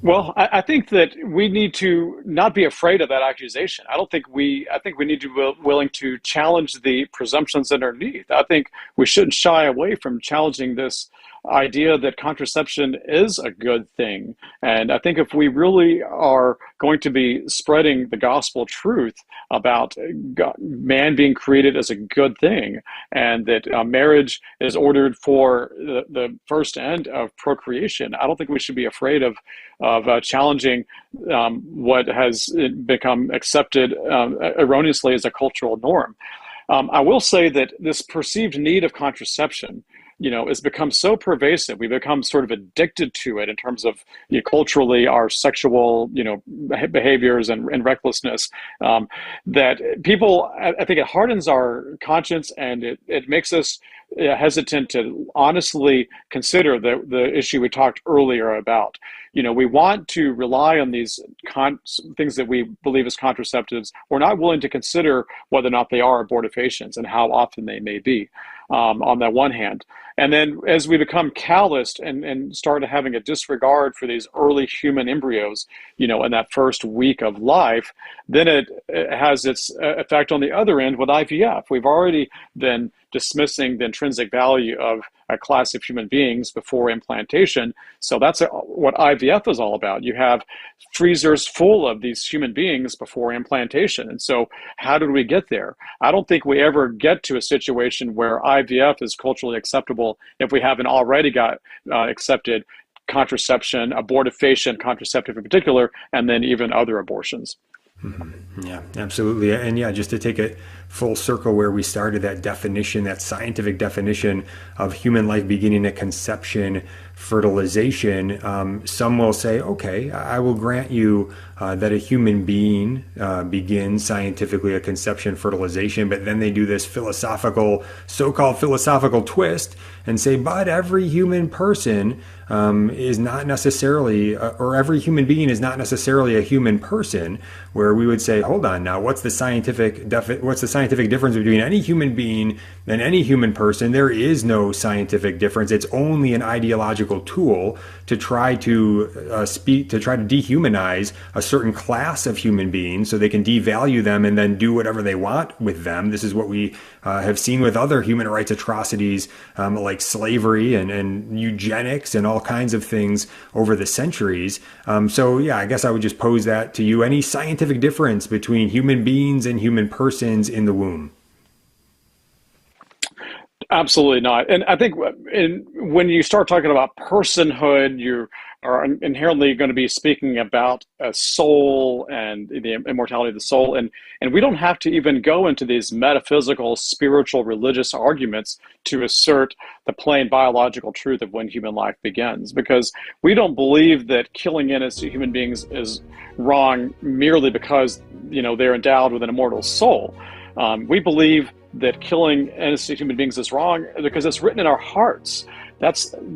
Well, I think that we need to not be afraid of that accusation. I think we need to be willing to challenge the presumptions underneath. I think we shouldn't shy away from challenging this idea that contraception is a good thing. And I think if we really are going to be spreading the gospel truth about man being created as a good thing, and that marriage is ordered for the first end of procreation, I don't think we should be afraid of challenging what has become accepted erroneously as a cultural norm. I will say that this perceived need of contraception, has become so pervasive. We've become sort of addicted to it in terms of culturally our sexual, behaviors and recklessness, that people, I think it hardens our conscience, and it makes us hesitant to honestly consider the issue we talked earlier about, we want to rely on these things that we believe as contraceptives. We're not willing to consider whether or not they are abortifacients and how often they may be, on that one hand. And then as we become calloused and start having a disregard for these early human embryos, in that first week of life, then it has its effect on the other end with IVF. We've already been dismissing the intrinsic value of a class of human beings before implantation. So that's what IVF is all about. You have freezers full of these human beings before implantation. And so how did we get there? I don't think we ever get to a situation where IVF is culturally acceptable if we haven't already got accepted contraception, abortifacient contraceptive in particular, and then even other abortions. Mm-hmm. Yeah, absolutely. And yeah, just to take it full circle where we started, that definition, that scientific definition of human life beginning at conception, fertilization, some will say, okay, I will grant you that a human being begins scientifically at conception, fertilization, but then they do this so-called philosophical twist and say, but every human person is not necessarily, or every human being is not necessarily a human person, where we would say, hold on now, what's the scientific difference between any human being and any human person? There is no scientific difference. It's only an ideological tool to try to dehumanize a certain class of human beings so they can devalue them and then do whatever they want with them. This is what we have seen with other human rights atrocities, like slavery and eugenics and all kinds of things over the centuries. So yeah, I guess I would just pose that to you. Any scientific difference between human beings and human persons in the womb? Absolutely not. And I think when you start talking about personhood, you are inherently going to be speaking about a soul and the immortality of the soul. And we don't have to even go into these metaphysical, spiritual, religious arguments to assert the plain biological truth of when human life begins, because we don't believe that killing innocent human beings is wrong merely because, they're endowed with an immortal soul. We believe that killing innocent human beings is wrong because it's written in our hearts.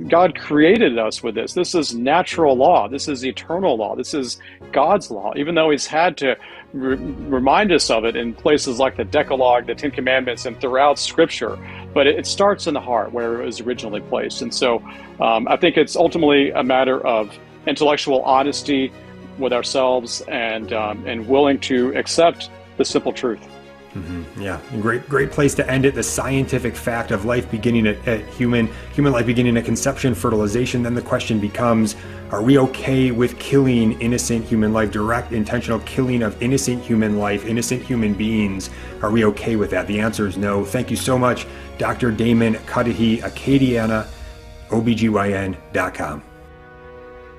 God created us with this. This is natural law. This is eternal law. This is God's law, even though he's had to remind us of it in places like the Decalogue, the Ten Commandments, and throughout Scripture. But it starts in the heart where it was originally placed. And so I think it's ultimately a matter of intellectual honesty with ourselves and willing to accept the simple truth. Mm-hmm. Yeah, great place to end it. The scientific fact of life beginning at human life beginning at conception, fertilization. Then the question becomes, are we okay with killing innocent human life, direct intentional killing of innocent human life, innocent human beings? Are we okay with that? The answer is no. Thank you so much, Dr. Damon Cudihy, Acadiana, OBGYN.com.